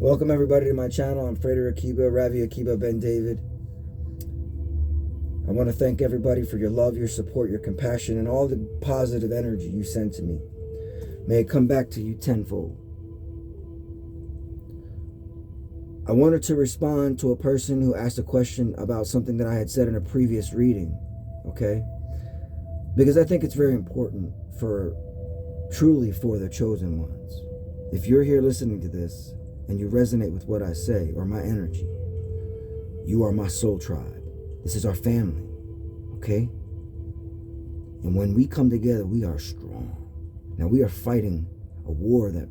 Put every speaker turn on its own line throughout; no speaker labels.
Welcome everybody to my channel. I'm Frederick Akiba, Ravi Akiba Ben David. I want to thank everybody for your love, your support, your compassion, and all the positive energy you send to me. May it come back to you tenfold. I wanted to respond to a person who asked a question about something that I had said in a previous reading, okay? Because I think it's very important truly for the chosen ones. If you're here listening to this and you resonate with what I say or my energy, you are my soul tribe. This is our family, okay? And when we come together, we are strong. Now, we are fighting a war that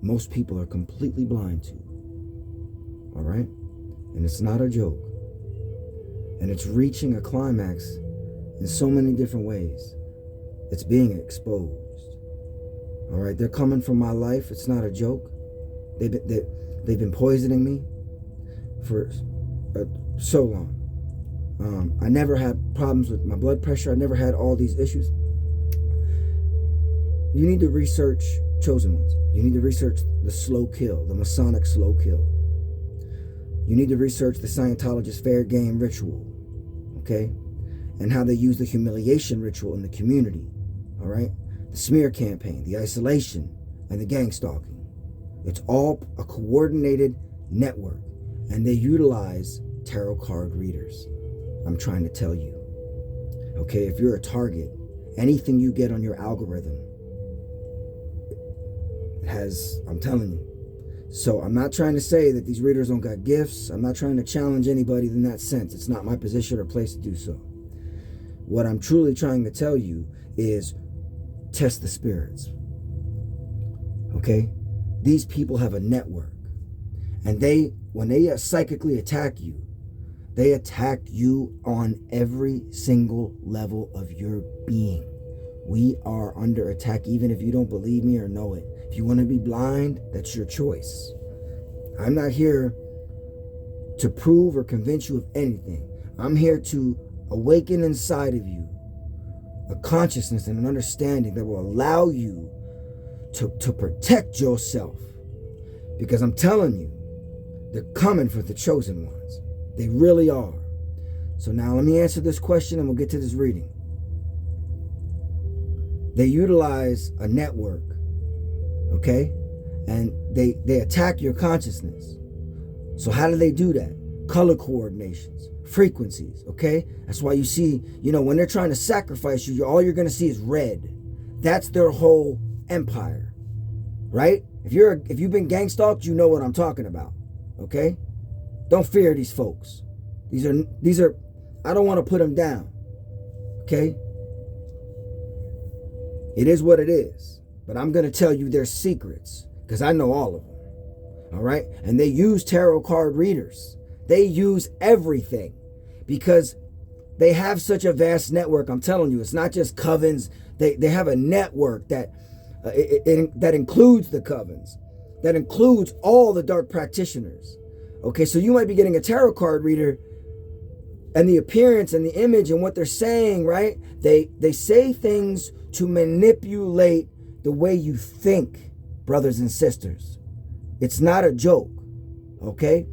most people are completely blind to, all right? And it's not a joke. And it's reaching a climax in so many different ways. It's being exposed, all right? They're coming for my life. It's not a joke. They've been poisoning me for so long. I never had problems with my blood pressure. I never had all these issues. You need to research chosen ones. You need to research the slow kill, the Masonic slow kill. You need to research the Scientologist fair game ritual, okay? And how they use the humiliation ritual in the community, all right? The smear campaign, the isolation, and the gang stalking. It's all a coordinated network, and they utilize tarot card readers. I'm trying to tell you, okay? If you're a target, anything you get on your algorithm I'm telling you. So I'm not trying to say that these readers don't got gifts. I'm not trying to challenge anybody in that sense. It's not my position or place to do so. What I'm truly trying to tell you is test the spirits, okay? These people have a network, and when they psychically attack you, they attack you on every single level of your being. We are under attack, even if you don't believe me or know it. If you want to be blind, that's your choice. I'm not here to prove or convince you of anything. I'm here to awaken inside of you a consciousness and an understanding that will allow you to protect yourself. Because I'm telling you, they're coming for the chosen ones. They really are. So now let me answer this question and we'll get to this reading. They utilize a network, okay? And they attack your consciousness. So how do they do that? Color coordinations, frequencies, okay? That's why you see, when they're trying to sacrifice you, all you're going to see is red. That's their whole empire, right? If you've been gang stalked, you know what I'm talking about, okay? Don't fear these folks. These are I don't want to put them down, okay? It is what it is, but I'm going to tell you their secrets because I know all of them, all right? And they use tarot card readers. They use everything because they have such a vast network. I'm telling you, it's not just covens. They have a network that includes the covens, that includes all the dark practitioners. Okay, so you might be getting a tarot card reader and the appearance and the image and what they're saying, right? They say things to manipulate the way you think, brothers and sisters. It's not a joke, okay?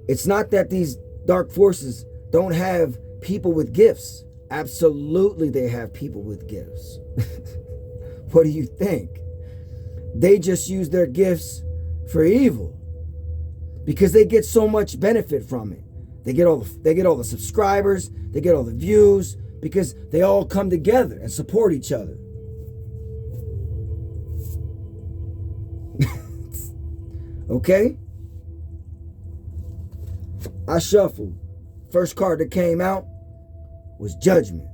It's not that these dark forces don't have people with gifts. Absolutely, they have people with gifts. What do you think? They just use their gifts for evil because they get so much benefit from it. They get all the subscribers, they get all the views because they all come together and support each other. Okay? I shuffled. First card that came out was Judgment.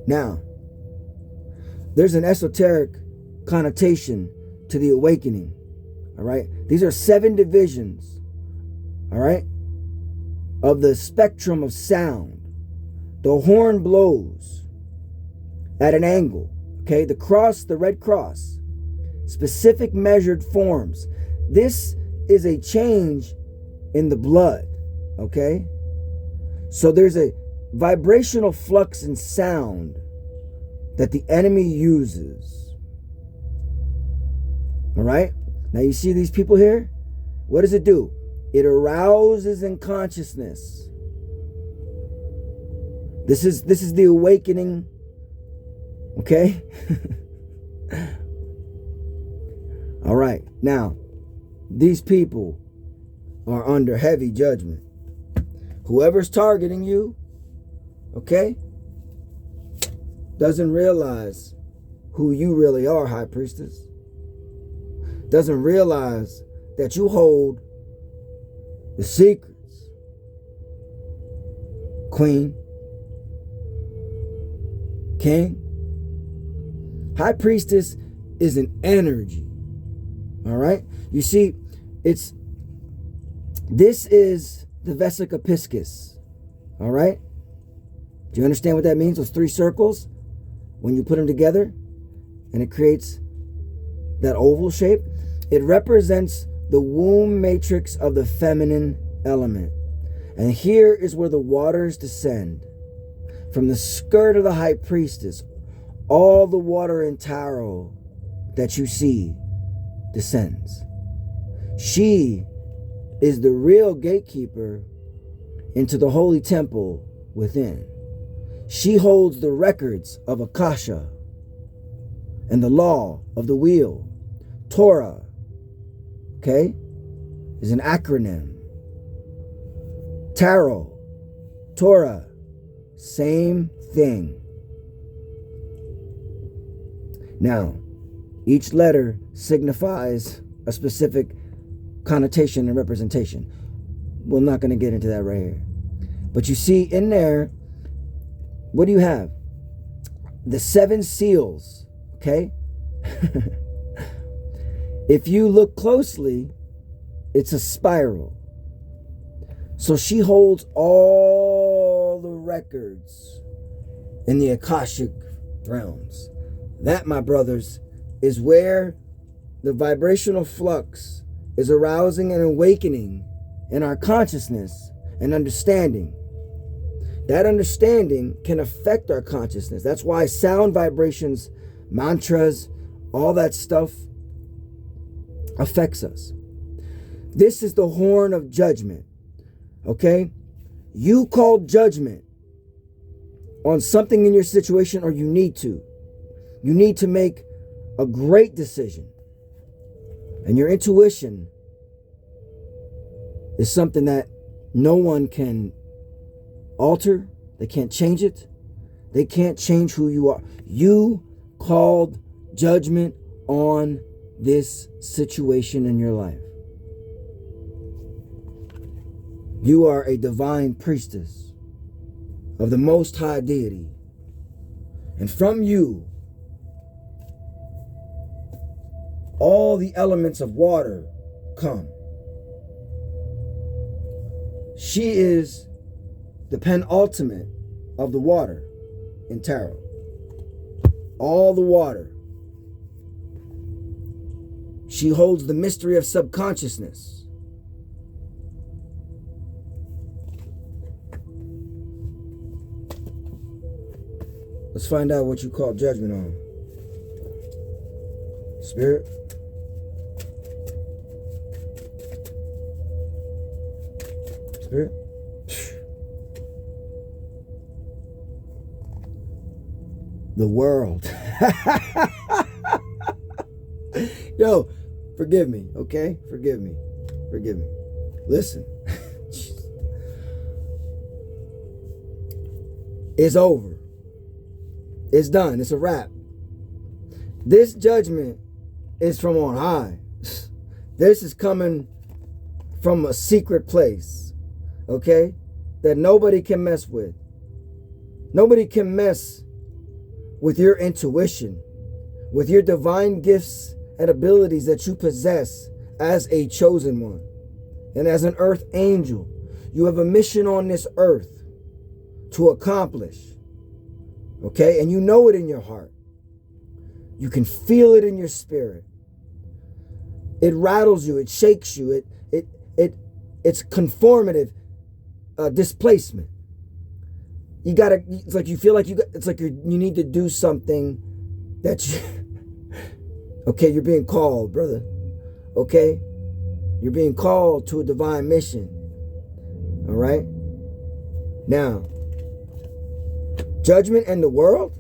Now, there's an esoteric connotation to the awakening, all right? These are 7 divisions, all right, of the spectrum of sound. The horn blows at an angle, okay? The cross, the red cross, specific measured forms. This is a change in the blood, okay? So there's a vibrational flux and sound that the enemy uses. All right? Now you see these people here? What does it do? It arouses in consciousness. This is the awakening. Okay? All right. Now, these people are under heavy judgment. Whoever's targeting you, okay, doesn't realize who you really are, High Priestess. Doesn't realize that you hold the secrets, Queen, King. High Priestess is an energy. All right? You see, this is the Vesica Piscis. All right? Do you understand what that means? Those 3 circles, when you put them together and it creates that oval shape, it represents the womb matrix of the feminine element. And here is where the waters descend. From the skirt of the High Priestess, all the water in tarot that you see descends. She is the real gatekeeper into the holy temple within. She holds the records of Akasha and the law of the wheel. Torah, okay, is an acronym. Tarot, Torah, same thing. Now, each letter signifies a specific connotation and representation. We're not going to get into that right here. But you see in there, what do you have? The 7 seals, okay? If you look closely, it's a spiral. So she holds all the records in the Akashic realms. That, my brothers, is where the vibrational flux is arousing and awakening in our consciousness and understanding. That understanding can affect our consciousness. That's why sound vibrations, mantras, all that stuff affects us. This is the horn of judgment. Okay? You call judgment on something in your situation, or you need to. You need to make a great decision. And your intuition is something that no one can alter. They can't change it. They can't change who you are. You called judgment on this situation in your life. You are a divine priestess of the Most High Deity. And from you, all the elements of water come. She is the penultimate of the water in tarot. All the water. She holds the mystery of subconsciousness. Let's find out what you call judgment on. Spirit. Spirit. The world. Yo, forgive me, okay? Forgive me. Forgive me. Listen. It's over. It's done. It's a wrap. This judgment is from on high. This is coming from a secret place, okay? That nobody can mess with. Nobody can mess with your intuition, with your divine gifts and abilities that you possess as a chosen one and as an earth angel. You have a mission on this earth to accomplish, okay? And you know it in your heart. You can feel it in your spirit. It rattles you. It shakes you. It's conformative displacement. you gotta, it's like you feel like it's like you need to do something that you, okay, you're being called, brother. Okay? You're being called to a divine mission. All right? Now, Judgment and the World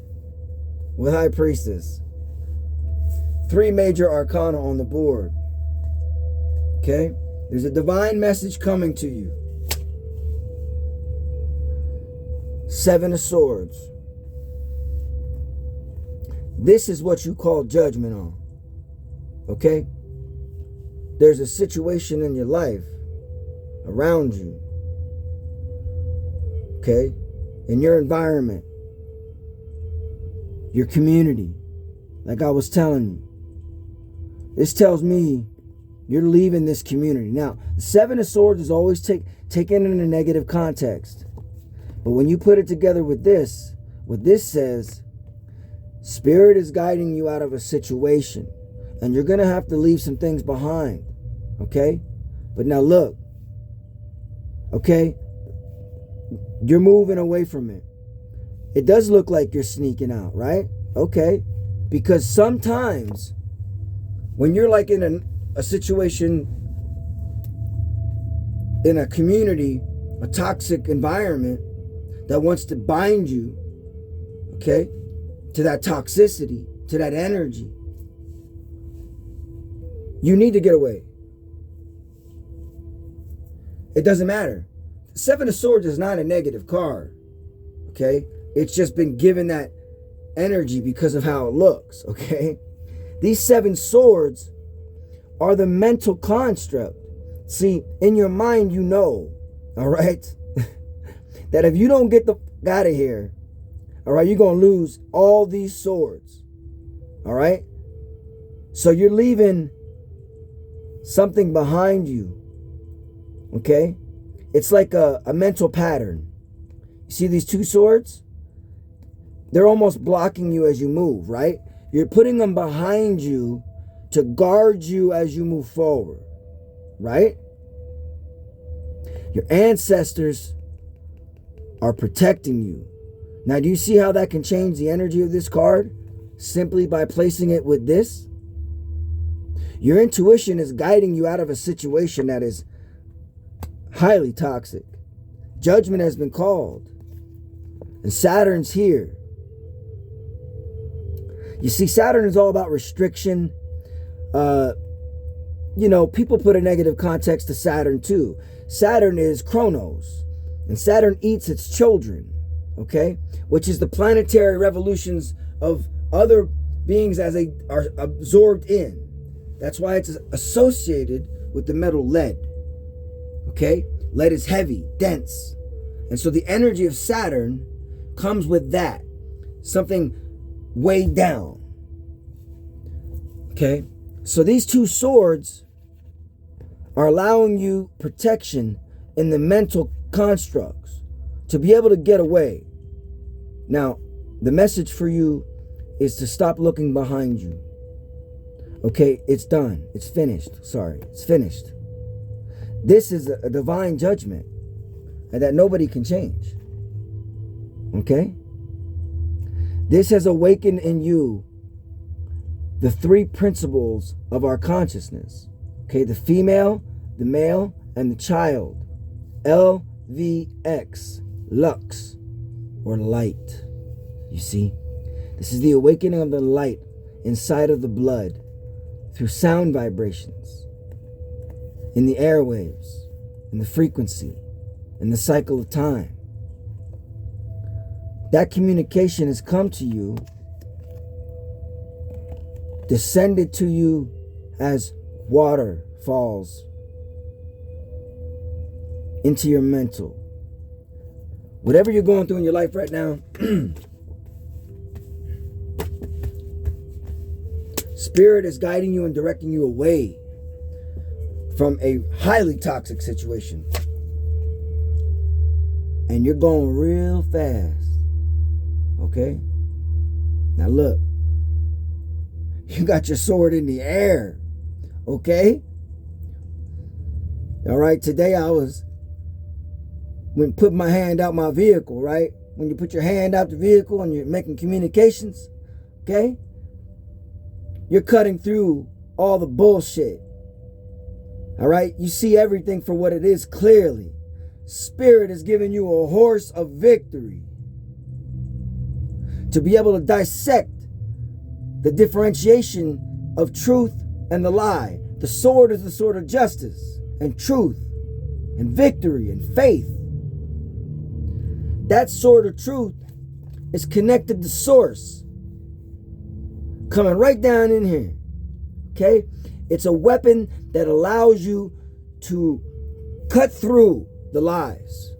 with High Priestess. 3 major arcana on the board. Okay? There's a divine message coming to you. 7 of Swords. This is what you call judgment on. Okay? There's a situation in your life around you. Okay? In your environment. Your community. Like I was telling you. This tells me you're leaving this community. Now, the 7 of Swords is always taken in a negative context. But when you put it together with this, what this says, Spirit is guiding you out of a situation. And you're going to have to leave some things behind. Okay? But now look. Okay? You're moving away from it. It does look like you're sneaking out, right? Okay. Because sometimes when you're like in a situation, in a community, a toxic environment that wants to bind you, okay, to that toxicity, to that energy, you need to get away. It doesn't matter. 7 of Swords is not a negative card, okay? It's just been given that energy because of how it looks, okay? These 7 swords are the mental construct. See, in your mind, you know, all right, that if you don't get the out of here, all right, you're going to lose all these swords, all right? So you're leaving something behind you, okay? It's like a mental pattern. You see these 2 swords? They're almost blocking you as you move, right? You're putting them behind you to guard you as you move forward, right? Your ancestors are protecting you. Now, do you see how that can change the energy of this card? Simply by placing it with this? Your intuition is guiding you out of a situation that is highly toxic. Judgment has been called. And Saturn's here. You see, Saturn is all about restriction. You know, people put a negative context to Saturn too. Saturn is Chronos. And Saturn eats its children. Okay? Which is the planetary revolutions of other beings as they are absorbed in. That's why it's associated with the metal lead. Okay? Lead is heavy, dense. And so the energy of Saturn comes with that. Something weighed down. Okay? So these 2 swords are allowing you protection in the mental constructs to be able to get away. Now, the message for you is to stop looking behind you. Okay? It's done. It's finished. Sorry. It's finished. This is a divine judgment and that nobody can change. Okay? This has awakened in you the 3 principles of our consciousness. Okay, the female, the male, and the child. LVX, Lux, or light. You see? This is the awakening of the light inside of the blood through sound vibrations, in the airwaves, in the frequency, in the cycle of time. That communication has come to you, descended to you as water falls into your mental. Whatever you're going through in your life right now, Spirit is guiding you and directing you away from a highly toxic situation. And you're going real fast. Okay? Now look. You got your sword in the air. Okay? All right, today I put my hand out my vehicle, right? when you put your hand out the vehicle and you're making communications, okay? You're cutting through all the bullshit. All right? You see everything for what it is clearly. Spirit is giving you a horse of victory to be able to dissect the differentiation of truth and the lie. The sword is the sword of justice and truth and victory and faith. That sword of truth is connected to source, coming right down in here. Okay? It's a weapon that allows you to cut through the lies.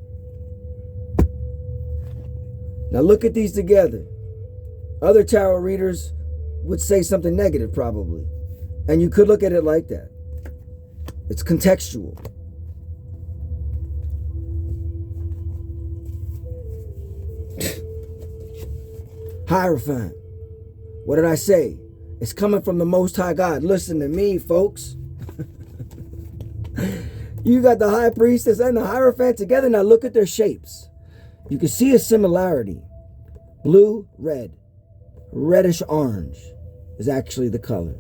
Now look at these together. Other tarot readers would say something negative probably. And you could look at it like that. It's contextual. Hierophant. What did I say? It's coming from the Most High God. Listen to me, folks. You got the High Priestess and the Hierophant together. Now look at their shapes. You can see a similarity. Blue, red. Reddish orange is actually the color.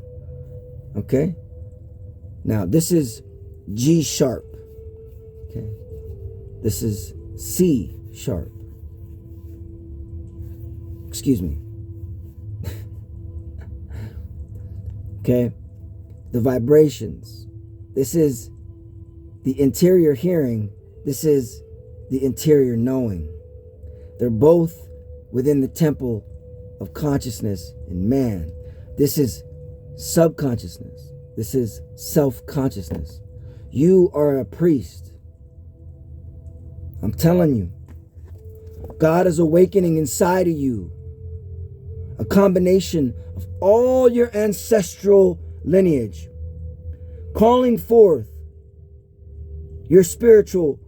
Okay? Now this is G sharp. Okay? This is C sharp. Excuse me. Okay? The vibrations. This is the interior hearing. This is the interior knowing. They're both within the temple of consciousness in man. This is subconsciousness. This is self-consciousness. You are a priest. I'm telling you. God is awakening inside of you. A combination of all your ancestral lineage, calling forth your spiritual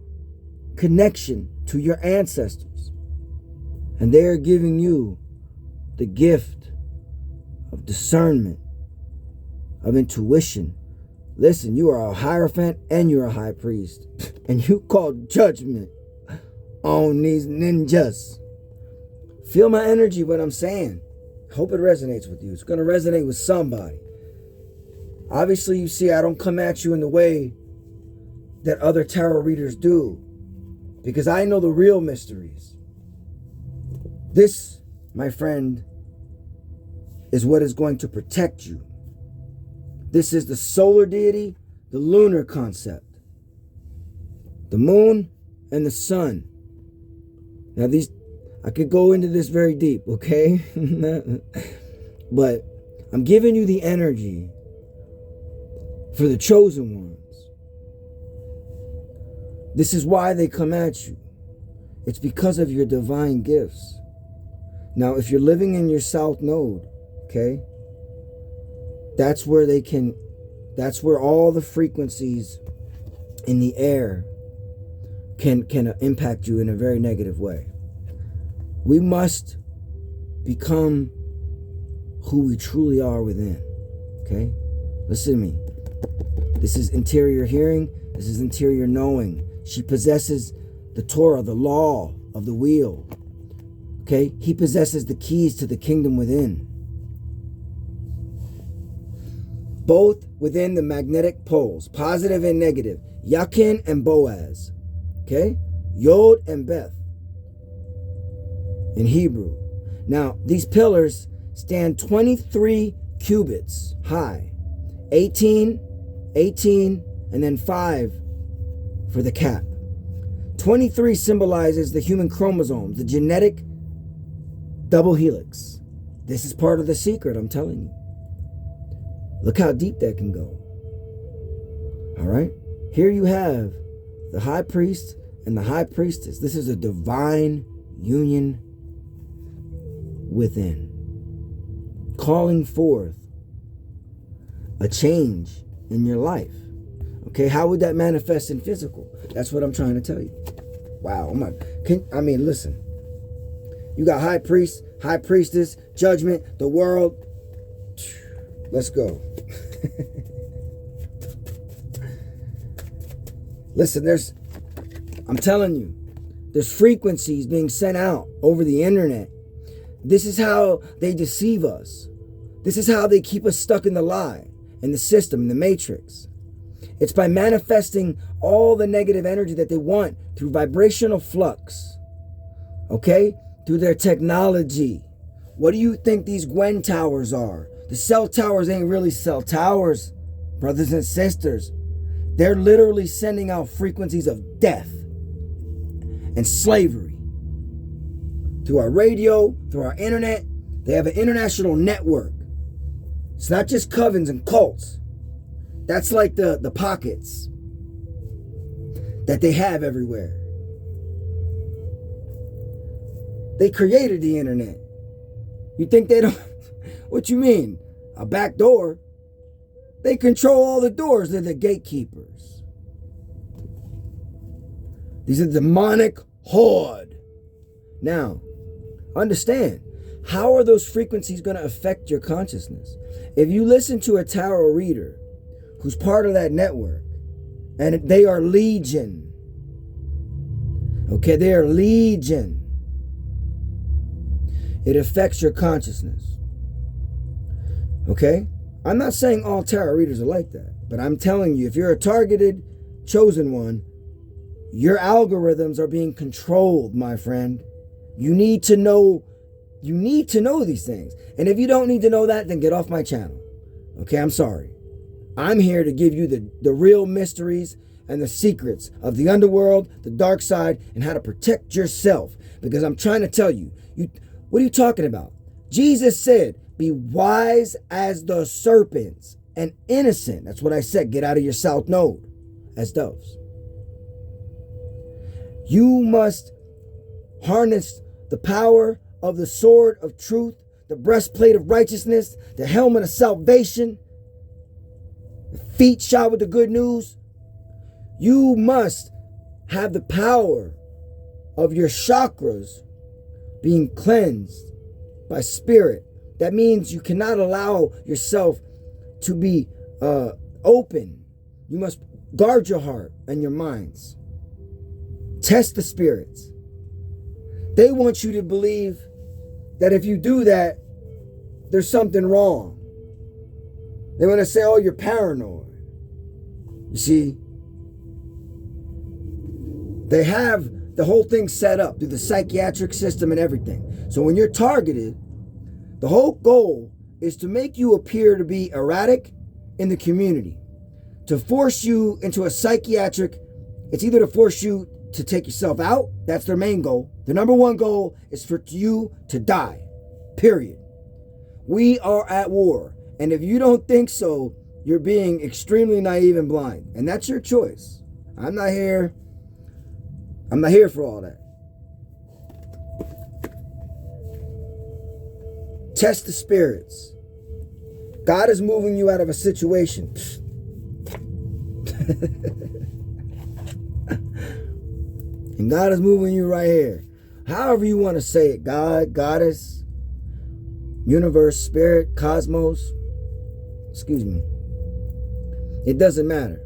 connection to your ancestors. And they are giving you the gift of discernment, of intuition. Listen, you are a Hierophant and you're a high priest. And you call judgment on these ninjas. Feel my energy, what I'm saying. Hope it resonates with you. It's going to resonate with somebody. Obviously, you see, I don't come at you in the way that other tarot readers do, because I know the real mysteries. This, my friend, is what is going to protect you. This is the solar deity, the lunar concept, the moon and the sun. Now these, I could go into this very deep, okay? But I'm giving you the energy for the chosen ones. This is why they come at you. It's because of your divine gifts. Now, if you're living in your south node, okay, that's where all the frequencies in the air can impact you in a very negative way. We must become who we truly are within. Okay? Listen to me. This is interior hearing. This is interior knowing. She possesses the Torah, the law of the wheel. Okay? He possesses the keys to the kingdom within. Both within the magnetic poles, positive and negative. Yakin and Boaz. Okay? Yod and Beth in Hebrew. Now, these pillars stand 23 cubits high. 18, and then 5 for the cap. 23 symbolizes the human chromosomes, the genetic double helix. This is part of the secret, I'm telling you. Look how deep that can go. All right? Here you have the high priest and the high priestess. This is a divine union within, calling forth a change in your life. Okay, how would that manifest in physical? That's what I'm trying to tell you. Wow, listen. You got high priest, high priestess, judgment, the world. Let's go. Listen, I'm telling you, There's frequencies being sent out over the internet. This is how they deceive us. This is how they keep us stuck in the lie, in the system, in the matrix. It's by manifesting all the negative energy that they want through vibrational flux. Okay? Through their technology. What do you think these Gwen towers are? The cell towers ain't really cell towers, brothers and sisters. They're literally sending out frequencies of death and slavery. Through our radio, through our internet, they have an international network. It's not just covens and cults. That's like the pockets that they have everywhere. They created the internet. You think they don't? What you mean? A back door? They control all the doors. They're the gatekeepers. These are demonic horde. Now, understand, how are those frequencies going to affect your consciousness? If you listen to a tarot reader who's part of that network, and they are legion. Okay, they are legion. It affects your consciousness. Okay? I'm not saying all tarot readers are like that, but I'm telling you, if you're a targeted, chosen one, your algorithms are being controlled, my friend. You need to know these things. And if you don't need to know that, then get off my channel. Okay, I'm sorry. I'm here to give you the real mysteries and the secrets of the underworld, the dark side, and how to protect yourself. Because I'm trying to tell you, what are you talking about? Jesus said, be wise as the serpents and innocent. That's what I said. Get out of your south node as doves. You must harness the power of the sword of truth, the breastplate of righteousness, the helmet of salvation, the feet shod with the good news. You must have the power of your chakras being cleansed by spirit. That means you cannot allow yourself to be open. You must guard your heart and your minds. Test the spirits. They want you to believe that if you do that, there's something wrong. They want to say, oh, you're paranoid. You see, they have the whole thing set up through the psychiatric system and everything. So when you're targeted, the whole goal is to make you appear to be erratic in the community, to force you into a psychiatric. It's either to force you to take yourself out. That's their main goal. The number one goal is for you to die, period. We are at war. And if you don't think so, you're being extremely naive and blind. And that's your choice. I'm not here for all that. Test the spirits. God is moving you out of a situation. And God is moving you right here. However you want to say it. God, goddess, universe, spirit, cosmos. Excuse me. It doesn't matter.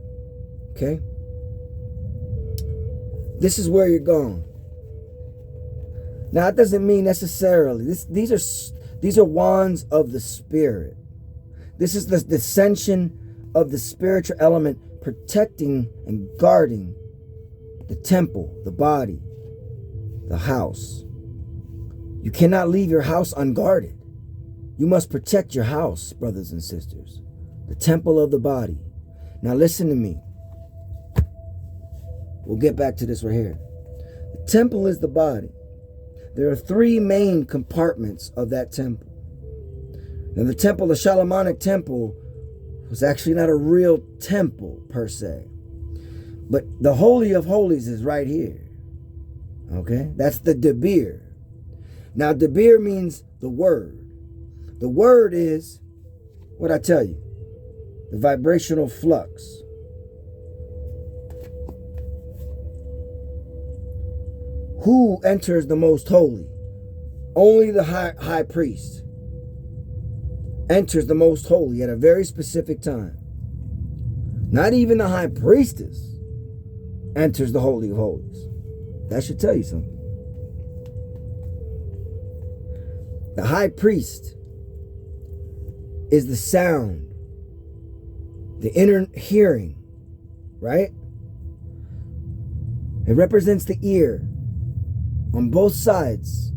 Okay? This is where you're going. Now, it doesn't mean necessarily. These are wands of the spirit. This is the ascension of the spiritual element protecting and guarding the temple, the body, the house. You cannot leave your house unguarded. You must protect your house, brothers and sisters. The temple of the body. Now listen to me. We'll get back to this right here. The temple is the body. There are three main compartments of that temple. Now the temple, the Solomonic temple, was actually not a real temple per se. But the Holy of Holies is right here. Okay? That's the Debir. Now Debir means the word. The word is what I tell you. The vibrational flux. Who enters the most holy? Only the high priest enters the most holy at a very specific time. Not even the high priestess enters the Holy of Holies. That should tell you something. The high priest is the sound, the inner hearing, right? It represents the ear on both sides,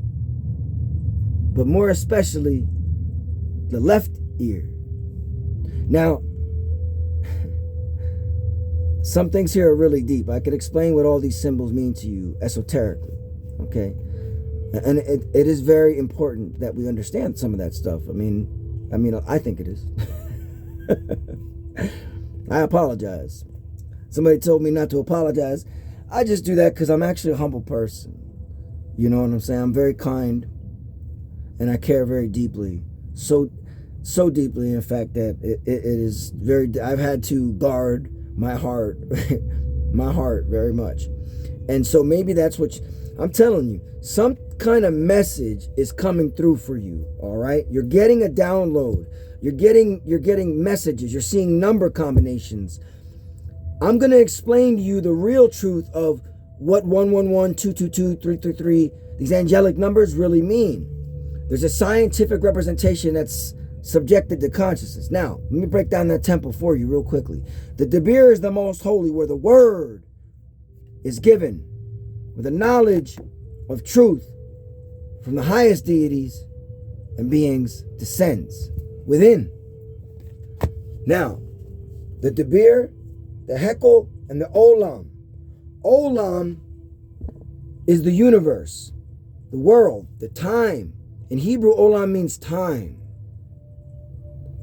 but more especially the left ear. Now, some things here are really deep. I could explain what all these symbols mean to you esoterically, okay? And it is very important that we understand some of that stuff. I mean, I think it is. I apologize. Somebody told me not to apologize. I just do that because I'm actually a humble person. You know what I'm saying? I'm very kind, and I care very deeply. So deeply, in fact, that it is very. I've had to guard my heart, very much, and so maybe that's what I'm telling you. Some kind of message is coming through for you. All right, you're getting a download. You're getting messages. You're seeing number combinations. I'm going to explain to you the real truth of what 111, 222, 333, these angelic numbers really mean. There's a scientific representation that's subjected to consciousness. Now, let me break down that temple for you real quickly. The Debir is the most holy, where the word is given, where the knowledge of truth from the highest deities and beings descends within. Now, the Debir, the Hekel, and the Olam. Olam is the universe, the world, the time. In Hebrew, Olam means time.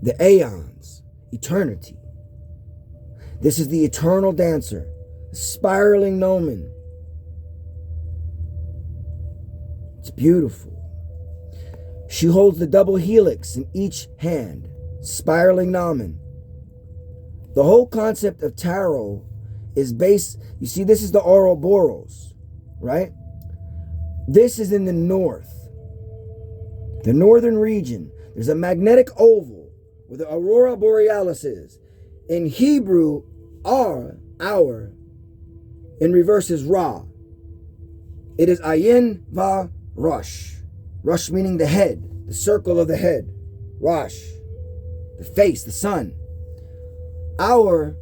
The aeons, eternity. This is the eternal dancer, the spiraling gnomon. It's beautiful. She holds the double helix in each hand, spiraling gnomon. The whole concept of tarot is based, you see, this is the Ouroboros, right? This is in the north, the northern region. There's a magnetic oval where the Aurora Borealis is. In Hebrew, hour, in reverse is Ra. It is Ayin Va Rosh. Rosh meaning the head, the circle of the head. Rosh, the face, the sun. Hour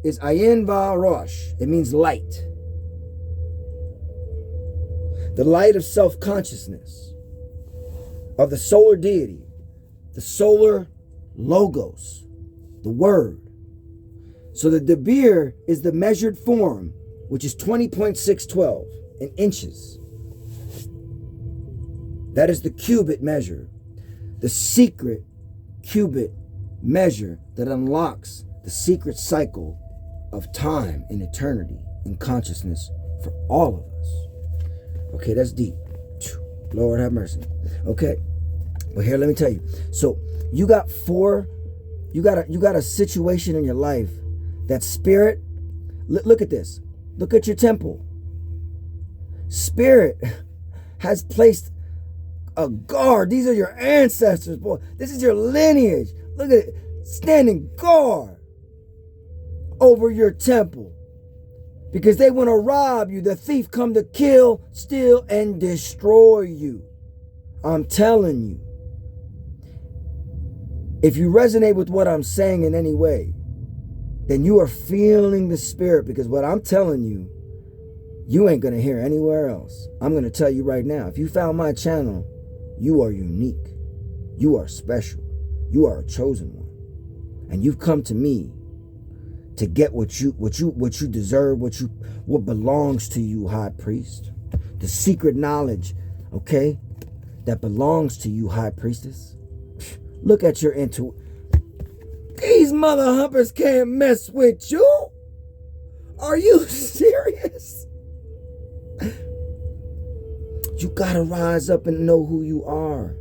is Ayin Va Rosh. It means light. The light of self-consciousness, of the solar deity, the solar logos, the word. So the Debir is the measured form, which is 20.612 in inches. That is the cubit measure, the secret cubit measure that unlocks the secret cycle of time and eternity and consciousness for all of us. Okay, that's deep. Lord have mercy. Okay, but here, let me tell you. So you got a situation in your life that spirit. Look at this. Look at your temple. Spirit has placed a guard. These are your ancestors, boy. This is your lineage. Look at it, standing guard over your temple, because they want to rob you. The thief come to kill, steal, and destroy you. I'm telling you. If you resonate with what I'm saying in any way, then you are feeling the spirit, because what I'm telling you, you ain't going to hear anywhere else. I'm going to tell you right now, if you found my channel, you are unique. You are special. You are a chosen one. And you've come to me to get what you deserve, what belongs to you, high priest. The secret knowledge, okay, that belongs to you, high priestess. Look at your intuition. These mother humpers can't mess with you. Are you serious? You gotta rise up and know who you are.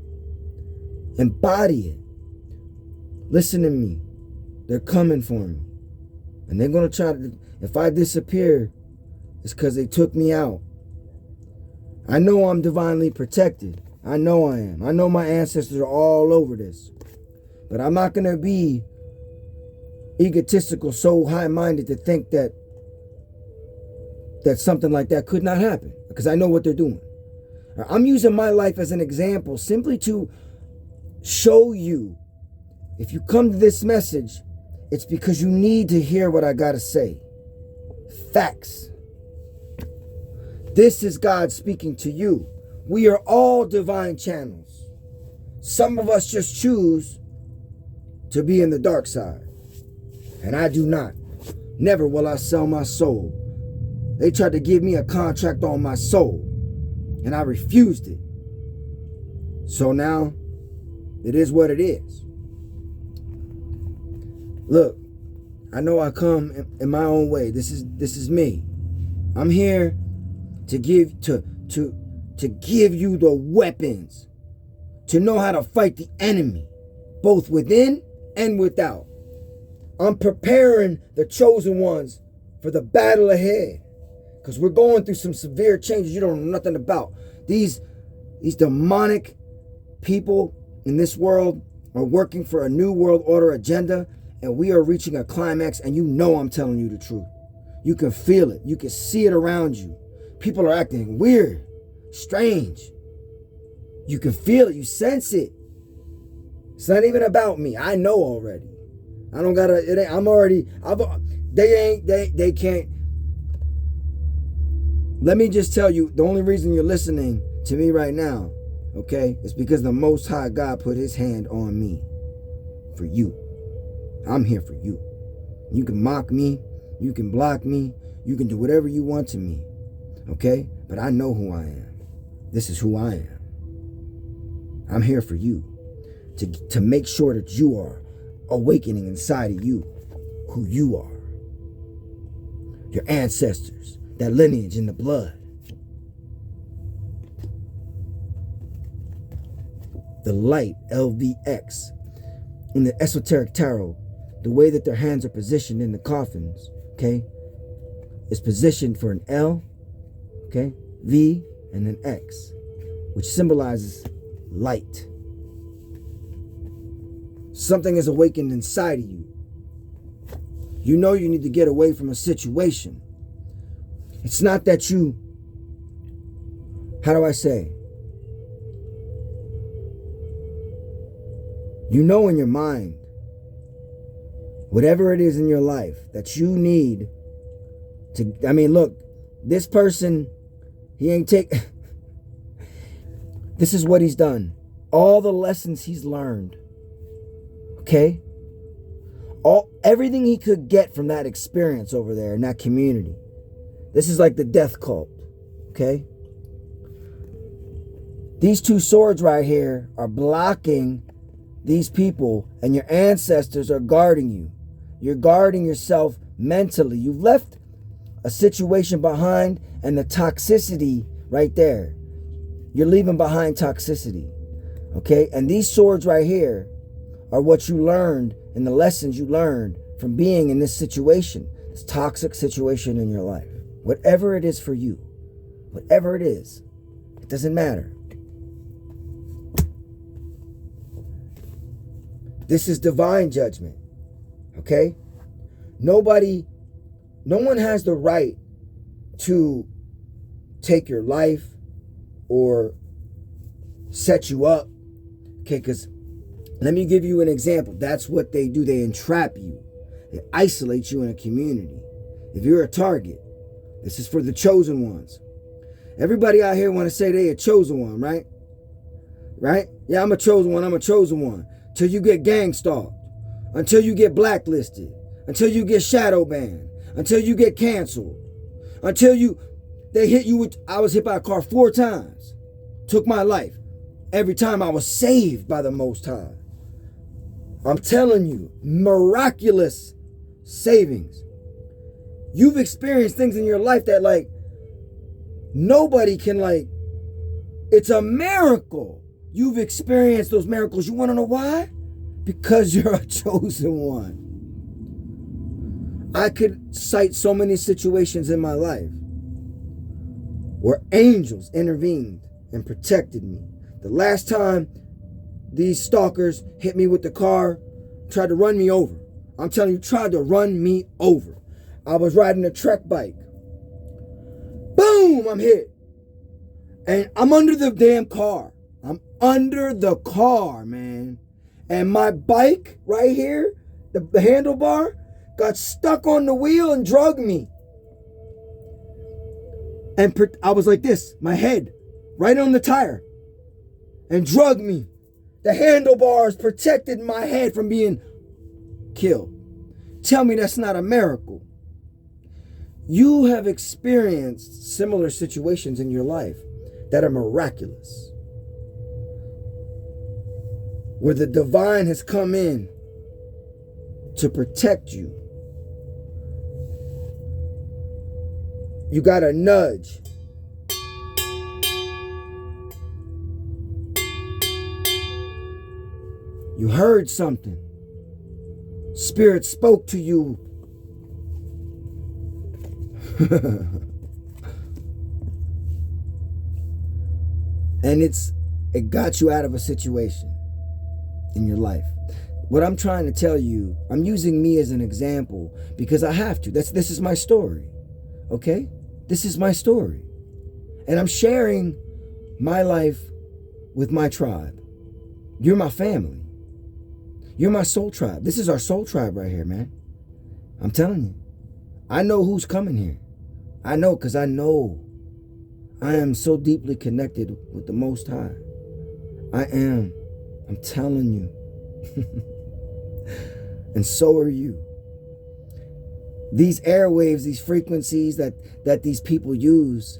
Embody it. Listen to me. They're coming for me. And they're gonna try to, if I disappear, it's because they took me out. I know I'm divinely protected. I know I am. I know my ancestors are all over this. But I'm not gonna be egotistical, so high-minded to think that that something like that could not happen because I know what they're doing. I'm using my life as an example simply to show you, if you come to this message, it's because you need to hear what I got to say. Facts. This is God speaking to you. We are all divine channels. Some of us just choose to be in the dark side. And I do not. Never will I sell my soul. They tried to give me a contract on my soul, and I refused it. So now, it is what it is. Look, I know I come in my own way. This is me. I'm here to give you the weapons to know how to fight the enemy, both within and without. I'm preparing the chosen ones for the battle ahead, because we're going through some severe changes you don't know nothing about. These demonic people in this world are working for a new world order agenda, and we are reaching a climax, and you know I'm telling you the truth. You can feel it. You can see it around you. People are acting weird, strange. You can feel it. You sense it. It's not even about me. I know already. I don't gotta, it ain't, I'm already, they can't. Let me just tell you, the only reason you're listening to me right now, okay, is because the Most High God put his hand on me for you. I'm here for you. You can mock me. You can block me. You can do whatever you want to me. Okay? But I know who I am. This is who I am. I'm here for you. To make sure that you are awakening inside of you who you are. Your ancestors. That lineage in the blood. The light, LVX. In the esoteric tarot, the way that their hands are positioned in the coffins, okay, is positioned for an L, okay, V, and an X, which symbolizes light. Something is awakened inside of you. You know you need to get away from a situation. It's not that you, how do I say? You know in your mind, whatever it is in your life that you need to, I mean, look, this person, he ain't take, this is what he's done. All the lessons he's learned, okay? Everything he could get from that experience over there in that community. This is like the death cult, okay? These two swords right here are blocking these people, and your ancestors are guarding you. You're guarding yourself mentally. You've left a situation behind, and the toxicity right there. You're leaving behind toxicity, okay? And these swords right here are what you learned and the lessons you learned from being in this situation, this toxic situation in your life. Whatever it is for you, whatever it is, it doesn't matter. This is divine judgment, okay? No one has the right to take your life or set you up, okay? Because let me give you an example. That's what they do. They entrap you. They isolate you in a community. If you're a target, this is for the chosen ones. Everybody out here want to say they a chosen one, right? Right? Yeah, I'm a chosen one. I'm a chosen one. Till you get gang stalked, until you get blacklisted, until you get shadow banned, until you get canceled, until they hit you with, I was hit by a car 4 times, took my life. Every time I was saved by the Most High. I'm telling you, miraculous savings. You've experienced things in your life that like, nobody can like, it's a miracle. You've experienced those miracles. You want to know why? Because you're a chosen one. I could cite so many situations in my life where angels intervened and protected me. The last time these stalkers hit me with the car, tried to run me over. I'm telling you, tried to run me over. I was riding a trek bike. boom, I'm hit. And I'm under the damn car. I'm under the car, man. And my bike right here, the handlebar, got stuck on the wheel and drug me. And I was like this, my head right on the tire, and drug me. The handlebars protected my head from being killed. Tell me that's not a miracle. You have experienced similar situations in your life that are miraculous, where the divine has come in to protect you. You got a nudge. You heard something. Spirit spoke to you. And it got you out of a situation in your life. What I'm trying to tell you, I'm using me as an example because I have to. This is my story. Okay? This is my story. And I'm sharing my life with my tribe. You're my family. You're my soul tribe. This is our soul tribe right here, man. I'm telling you. I know who's coming here. I know because I know I am so deeply connected with the Most High. I am. I'm telling you. And so are you. These airwaves, these frequencies that these people use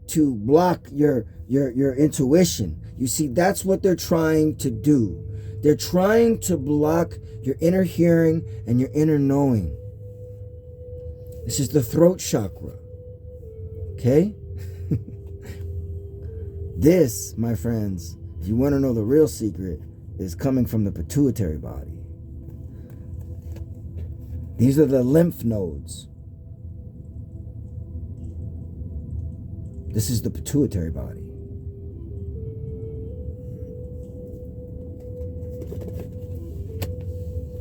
to block your intuition. You see, that's what they're trying to do. They're trying to block your inner hearing and your inner knowing. This is the throat chakra. Okay? This, my friends, if you want to know the real secret, is coming from the pituitary body. These are the lymph nodes. This is the pituitary body.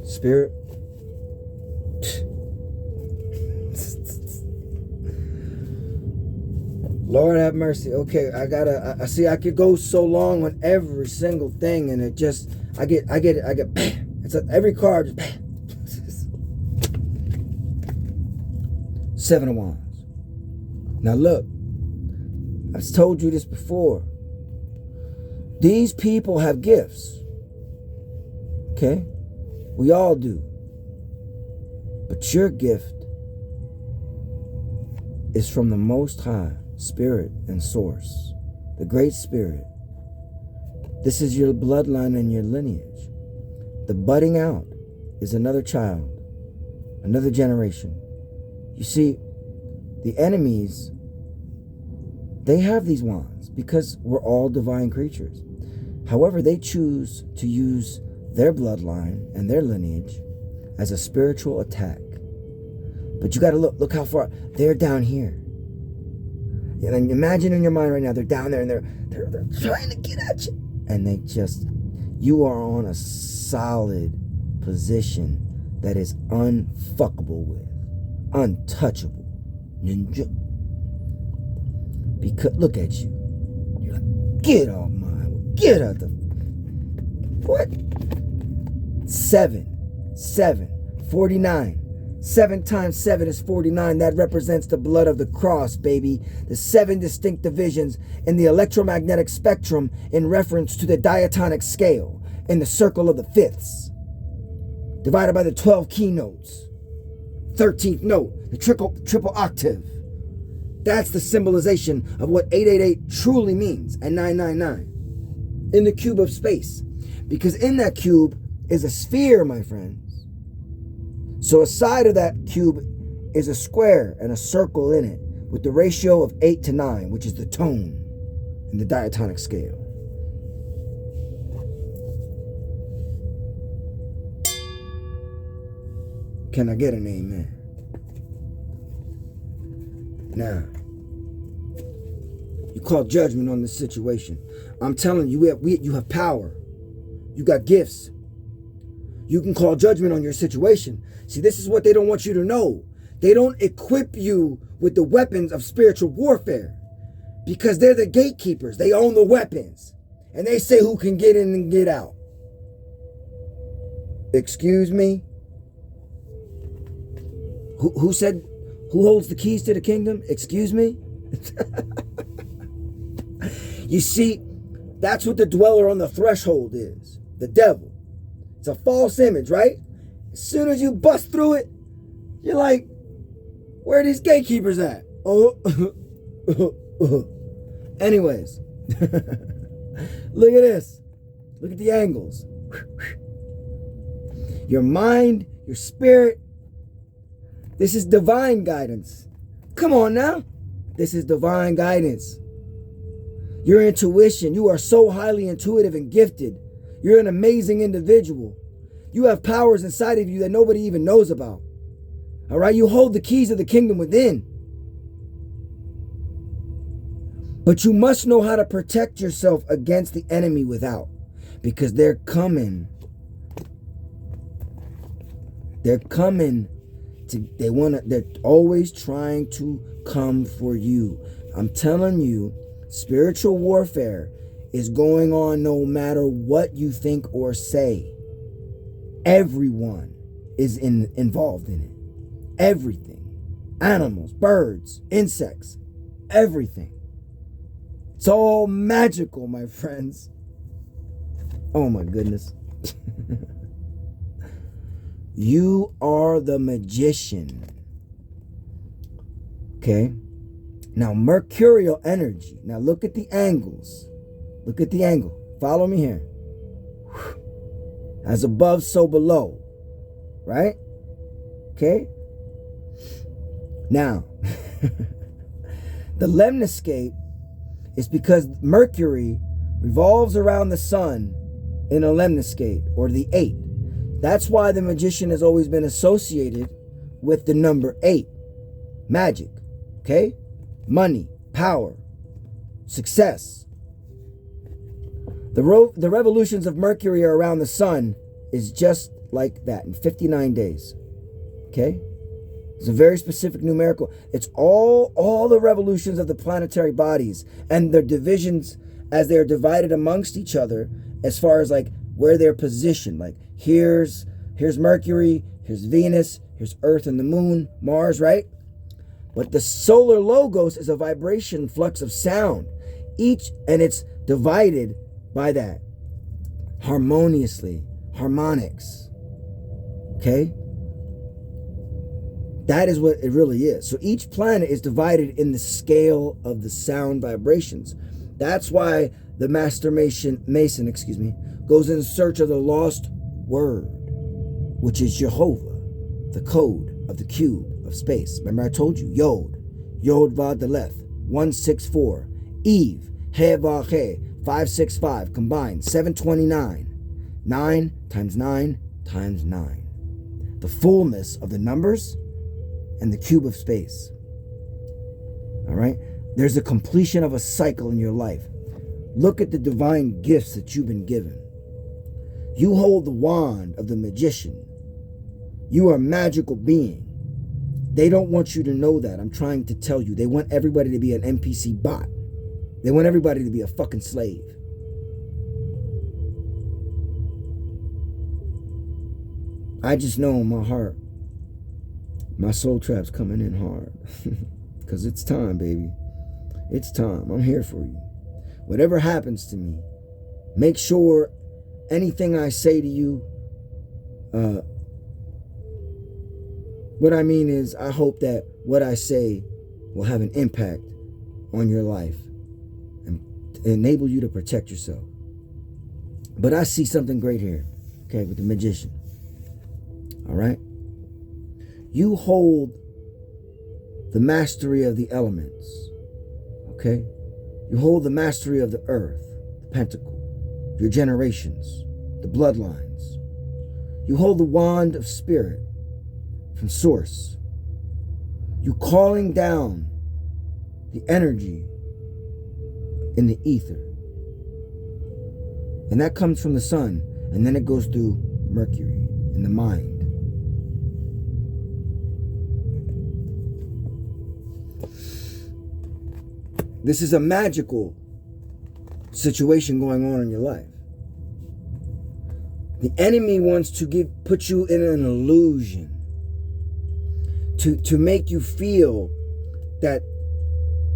Spirit. Lord have mercy. Okay, I see I could go so long on every single thing, and it just, I get, it's every card just, Seven of Wands. Now look, I've told you this before. These people have gifts. Okay? We all do. But your gift is from the Most High, Spirit and Source, the Great Spirit. This is your bloodline and your lineage. The budding out is another child, another generation. You see, the enemies, they have these wands because we're all divine creatures. However, they choose to use their bloodline and their lineage as a spiritual attack. But you got to look how far. They're down here. And imagine in your mind right now, they're down there and they're trying to get at you. And you are on a solid position that is unfuckable with. Untouchable. Ninja. Because look at you. You're like, get off mine. Get out the... What? 7, 49. 7 times 7 is 49. That represents the blood of the cross, baby. The 7 distinct divisions in the electromagnetic spectrum in reference to the diatonic scale in the circle of the fifths. Divided by the 12 keynotes. 13th note, the triple octave. That's the symbolization of what 888 truly means, and 999. In the cube of space. Because in that cube is a sphere, my friends. So a side of that cube is a square and a circle in it with the ratio of 8 to 9, which is the tone in the diatonic scale. Can I get an amen? Now, you call judgment on this situation. I'm telling you, you have power. You got gifts. You can call judgment on your situation. See, this is what they don't want you to know. They don't equip you with the weapons of spiritual warfare. Because they're the gatekeepers. They own the weapons. And they say who can get in and get out. Excuse me? Who said, who holds the keys to the kingdom? Excuse me? You see, that's what the dweller on the threshold is. The devil. It's a false image, right? As soon as you bust through it, you're like, where are these gatekeepers at? Oh. Anyways. Look at this. Look at the angles. Your mind, your spirit. This is divine guidance. Come on now. This is divine guidance. Your intuition. You are so highly intuitive and gifted. You're an amazing individual. You have powers inside of you that nobody even knows about. All right? You hold the keys of the kingdom within. But you must know how to protect yourself against the enemy without. Because they're coming. They're coming. They're always trying to come for you. I'm telling you, spiritual warfare is going on no matter what you think or say. Everyone is involved in it. Everything. Animals, birds, insects, everything. It's all magical, my friends. Oh my goodness. You are the magician. Okay? Now, mercurial energy. Now, look at the angles. Look at the angle. Follow me here. As above, so below. Right? Okay? Now, the lemniscate is because Mercury revolves around the sun in a lemniscate, or the 8. That's why the magician has always been associated with the number 8. Magic. Okay? Money, power, success. The revolutions of Mercury around the sun is just like that in 59 days. Okay? It's a very specific numerical. It's all the revolutions of the planetary bodies and their divisions as they're divided amongst each other as far as like where they're positioned. Like here's Mercury, here's Venus, here's Earth and the Moon, Mars, right? But the solar logos is a vibration flux of sound. And it's divided by that. Harmoniously. Harmonics. Okay? That is what it really is. So each planet is divided in the scale of the sound vibrations. That's why the Master Mason, goes in search of the lost word, which is Jehovah, the code of the cube of space. Remember I told you, Yod Vav Daleth, 164, Eve, He Vav He, 565, combined, 729, 9 times 9 times 9. The fullness of the numbers and the cube of space. All right? There's a completion of a cycle in your life. Look at the divine gifts that you've been given. You hold the wand of the magician. You are a magical being. They don't want you to know that. I'm trying to tell you. They want everybody to be an NPC bot. They want everybody to be a fucking slave. I just know in my heart, my soul trap's coming in hard. Because it's time, baby. It's time. I'm here for you. Whatever happens to me, make sure anything I say to you, what I mean is, I hope that what I say will have an impact on your life and enable you to protect yourself. But I see something great here, okay, with the magician. All right? You hold the mastery of the elements, okay? You hold the mastery of the earth, the pentacle, your generations, the bloodlines. You hold the wand of spirit from source. You calling down the energy in the ether. And that comes from the sun, and then it goes through Mercury in the mind. This is a magical situation going on in your life. The enemy wants to put you in an illusion, to make you feel that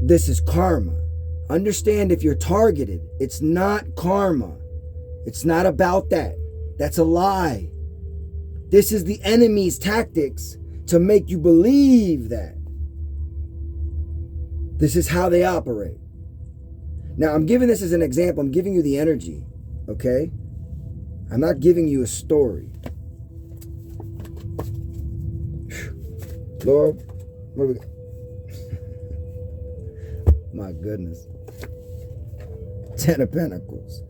this is karma. Understand, if you're targeted, it's not karma. It's not about that. That's a lie. This is the enemy's tactics to make you believe that. This is how they operate. Now, I'm giving this as an example. I'm giving you the energy, okay? I'm not giving you a story. Lord, what do we got? My goodness. 10 of Pentacles.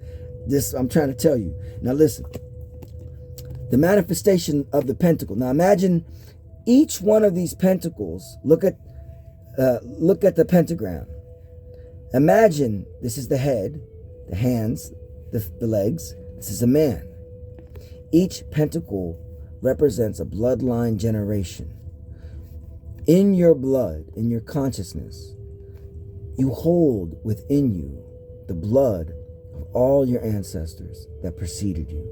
I'm trying to tell you. Now listen. The manifestation of the pentacle. Now imagine each one of these pentacles. Look at the pentagram. Imagine this is the head, the hands, the legs. This is a man. Each pentacle represents a bloodline generation. In your blood, in your consciousness, you hold within you the blood of all your ancestors that preceded you.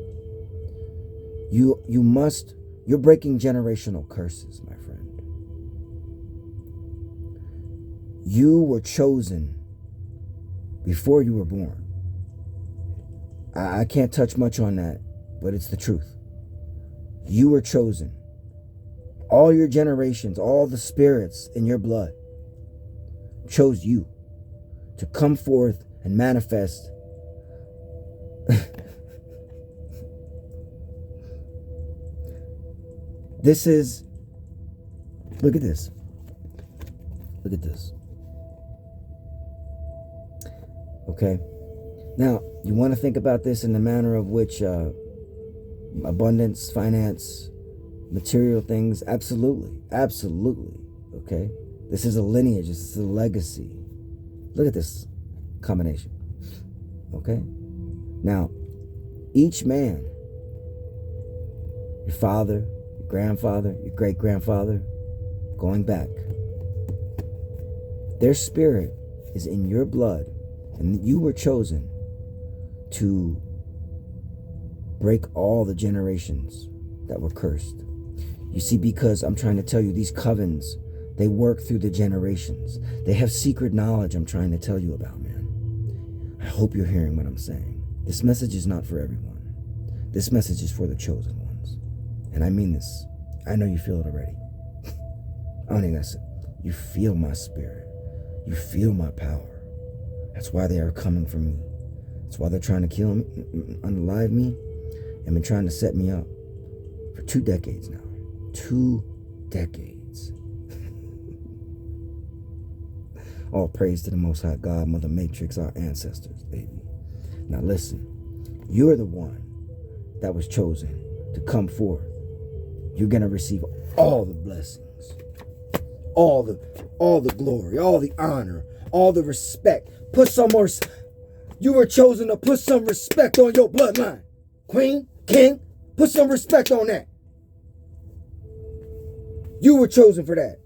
You're breaking generational curses, my friend. You were chosen before you were born. I can't touch much on that, but it's the truth. You were chosen. All your generations, all the spirits in your blood chose you to come forth and manifest this is, look at this. Look at this. Okay. Now, you want to think about this in the manner of which abundance, finance, material things, absolutely. Absolutely. Okay. This is a lineage. This is a legacy. Look at this combination. Okay. Now, each man, your father, your grandfather, your great-grandfather, going back, their spirit is in your blood, and you were chosen to break all the generations that were cursed. You see, because I'm trying to tell you, these covens, they work through the generations. They have secret knowledge I'm trying to tell you about, man. I hope you're hearing what I'm saying. This message is not for everyone. This message is for the chosen ones. And I mean this. I know you feel it already. I don't even have to say, you feel my spirit. You feel my power. That's why they are coming for me. That's why they're trying to kill me, unalive me, and been trying to set me up for 2 decades now. 2 decades. All praise to the Most High God, Mother Matrix, our ancestors, baby. Now listen, you're the one that was chosen to come forth. You're going to receive all the blessings, all the glory, all the honor, all the respect. Put some more. You were chosen to put some respect on your bloodline. Queen, king, put some respect on that. You were chosen for that.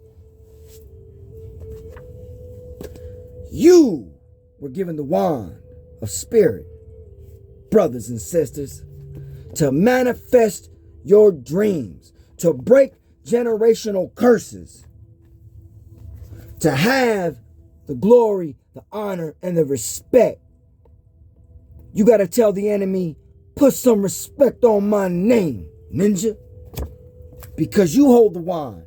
You were given the wand of spirit, brothers and sisters, to manifest your dreams, to break generational curses, to have the glory, the honor, and the respect. You got to tell the enemy, put some respect on my name, ninja, because you hold the wand.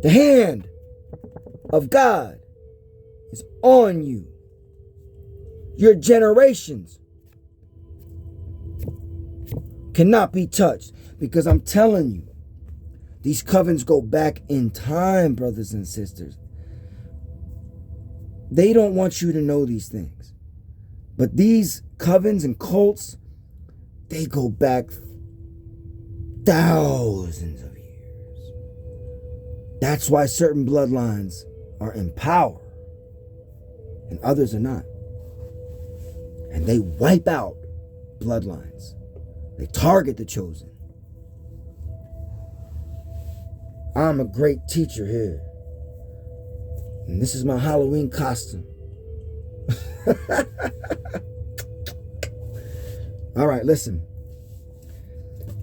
The hand of God is on you. Your generations cannot be touched, because I'm telling you, these covens go back in time, brothers and sisters. They don't want you to know these things. But these covens and cults, they go back thousands of years. That's why certain bloodlines are in power and others are not. And they wipe out bloodlines. They target the chosen. I'm a great teacher here. And this is my Halloween costume. All right, listen.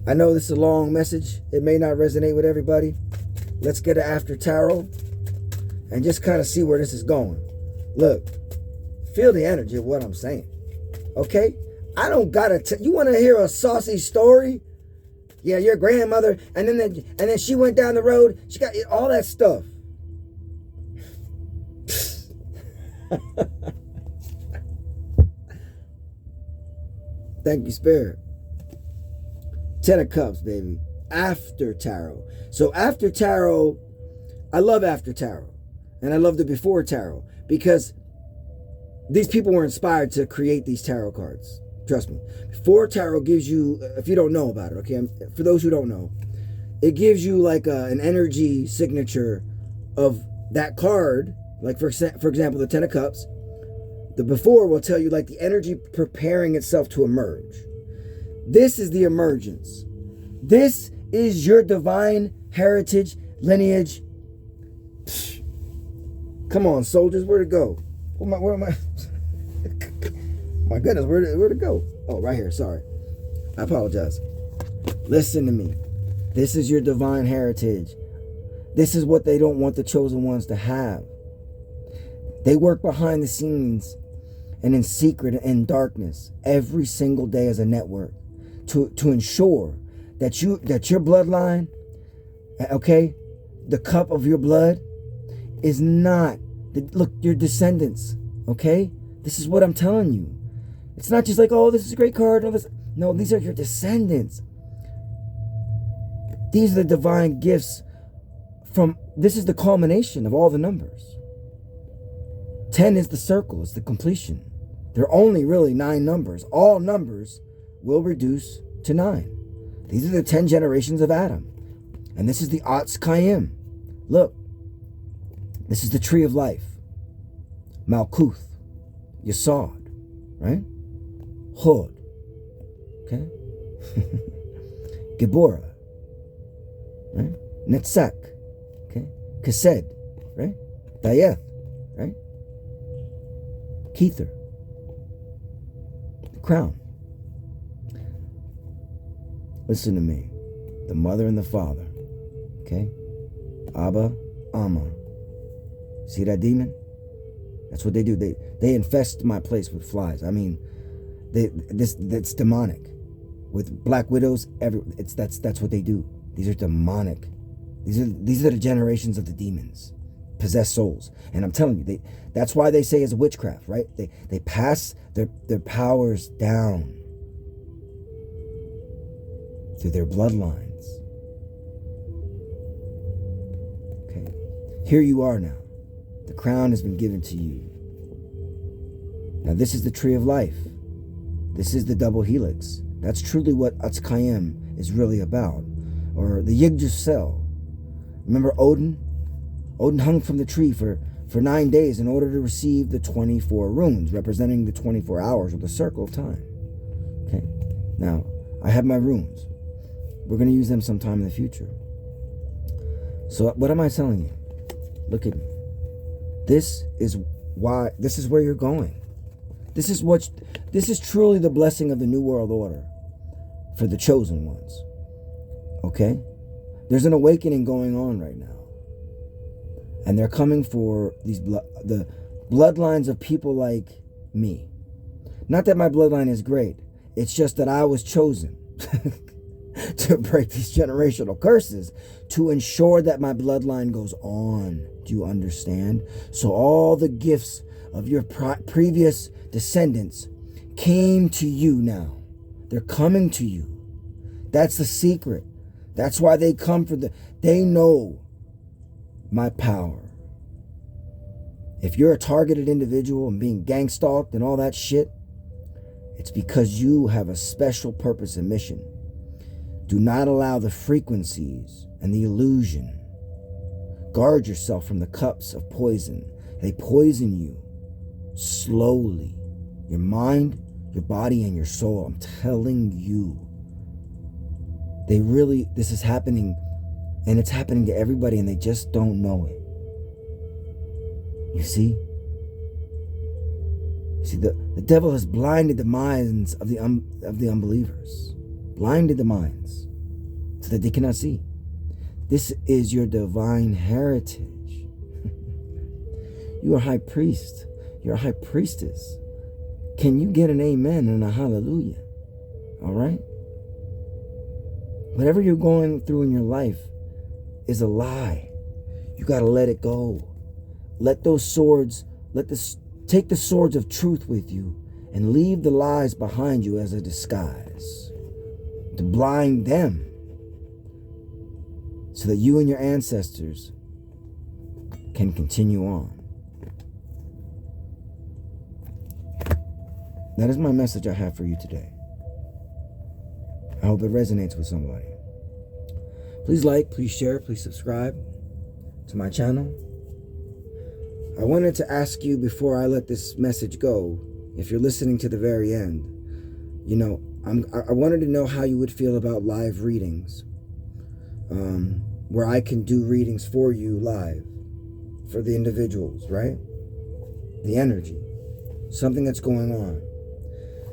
I know this is a long message. It may not resonate with everybody. Let's get it after tarot and just kind of see where this is going. Look, feel the energy of what I'm saying. Okay? I don't gotta you want to hear a saucy story? Yeah, your grandmother, and then she went down the road. She got all that stuff. Thank you, Spirit. 10 of Cups, baby. After tarot. So after tarot, I love after tarot. And I love the before tarot. Because these people were inspired to create these tarot cards. Trust me. Before tarot gives you, if you don't know about it, okay? For those who don't know, it gives you like an energy signature of that card. Like for example, the 10 of Cups. The before will tell you like the energy preparing itself to emerge. This is the emergence. This is your divine heritage, lineage. Come on, soldiers, where to go? Where am I? My goodness, where to go? Oh, right here, sorry. I apologize. Listen to me. This is your divine heritage. This is what they don't want the chosen ones to have. They work behind the scenes and in secret and in darkness every single day as a network to ensure that your bloodline, okay, the cup of your blood is not, look, your descendants, okay? This is what I'm telling you. It's not just like, oh, this is a great card. No, these are your descendants. These are the divine gifts this is the culmination of all the numbers. 10 is the circle, it's the completion. There are only really 9 numbers. All numbers will reduce to 9. These are the 10 generations of Adam. And this is the Atz Kayim. Look, this is the tree of life. Malkuth, Yesod, right? Hod, okay? Geborah, right? Netzach, okay? Kesed, right? Dayeth, right? Kether, the crown. Listen to me. The mother and the father, okay? Abba, Amma. See that demon? That's what they do. They infest my place with flies. I mean, that's demonic. With black widows, that's what they do. These are demonic. These are the generations of the demons, possessed souls. And I'm telling you, that's why they say it's witchcraft, right? They pass their powers down through their bloodlines. Okay, here you are now. The crown has been given to you. Now this is the tree of life. This is the double helix. That's truly what Atz Kayim is really about. Or the Yig Cell. Remember Odin? Odin hung from the tree for 9 days in order to receive the 24 runes, representing the 24 hours or the circle of time. Okay. Now, I have my runes. We're going to use them sometime in the future. So what am I telling you? Look at me. This is where you're going. This is truly the blessing of the New World Order for the chosen ones. Okay? There's an awakening going on right now. And they're coming for the bloodlines of people like me. Not that my bloodline is great. It's just that I was chosen to break these generational curses to ensure that my bloodline goes on. Do you understand? So all the gifts of your previous descendants came to you now. They're coming to you. That's the secret. That's why they come they know my power. If you're a targeted individual and being gang stalked and all that shit, it's because you have a special purpose and mission. Do not allow the frequencies and the illusion. Guard yourself from the cups of poison. They poison you slowly. Your mind, your body, and your soul. I'm telling you. This is happening, and it's happening to everybody, and they just don't know it. You see? See, the devil has blinded the minds of the unbelievers. Blinded the minds so that they cannot see. This is your divine heritage. You are high priest. You're a high priestess. Can you get an amen and a hallelujah? All right? Whatever you're going through in your life is a lie. You got to let it go. Let those swords, take the swords of truth with you and leave the lies behind you as a disguise to blind them so that you and your ancestors can continue on. That is my message I have for you today. I hope it resonates with somebody. Please like, please share, please subscribe to my channel. I wanted to ask you before I let this message go, if you're listening to the very end, you know, I wanted to know how you would feel about live readings, where I can do readings for you live, for the individuals, right? The energy, something that's going on.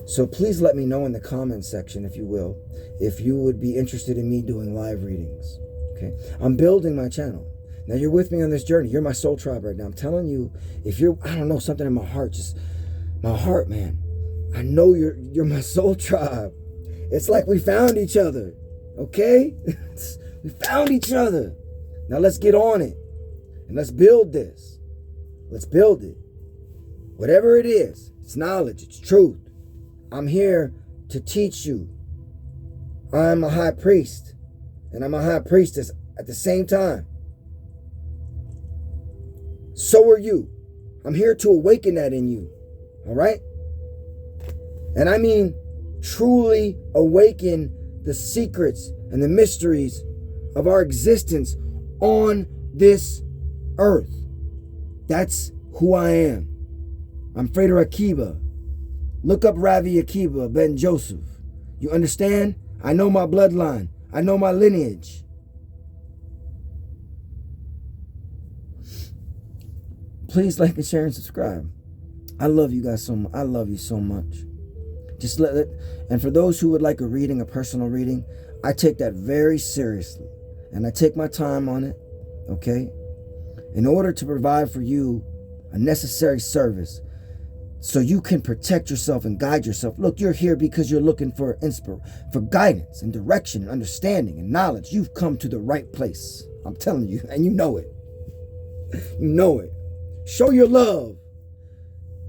So please let me know in the comments section, if you will, if you would be interested in me doing live readings. Okay, I'm building my channel. Now you're with me on this journey. You're my soul tribe right now. I'm telling you, if you're, I don't know, something in my heart, just my heart, man. I know you're my soul tribe. It's like we found each other. Okay? We found each other. Now let's get on it. And let's build this. Let's build it. Whatever it is, it's knowledge, it's truth. I'm here to teach you. I'm a high priest. And I'm a high priestess at the same time. So are you. I'm here to awaken that in you. All right? And I mean truly awaken the secrets and the mysteries of our existence on this earth. That's who I am. I'm Frater Akiba. Look up Ravi Akiba Ben Joseph. You understand? I know my bloodline. I know my lineage. Please like and share and subscribe. I love you guys so much. I love you so much. Just let it. And for those who would like a reading, a personal reading, I take that very seriously. And I take my time on it. Okay? In order to provide for you a necessary service so you can protect yourself and guide yourself. Look, you're here because you're looking for guidance and direction and understanding and knowledge. You've come to the right place. I'm telling you, and you know it. You know it. Show your love.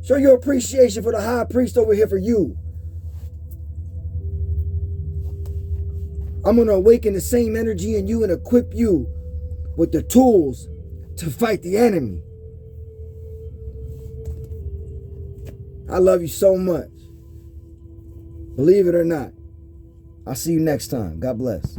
Show your appreciation for the high priest over here for you. I'm going to awaken the same energy in you and equip you with the tools to fight the enemy. I love you so much. Believe it or not. I'll see you next time. God bless.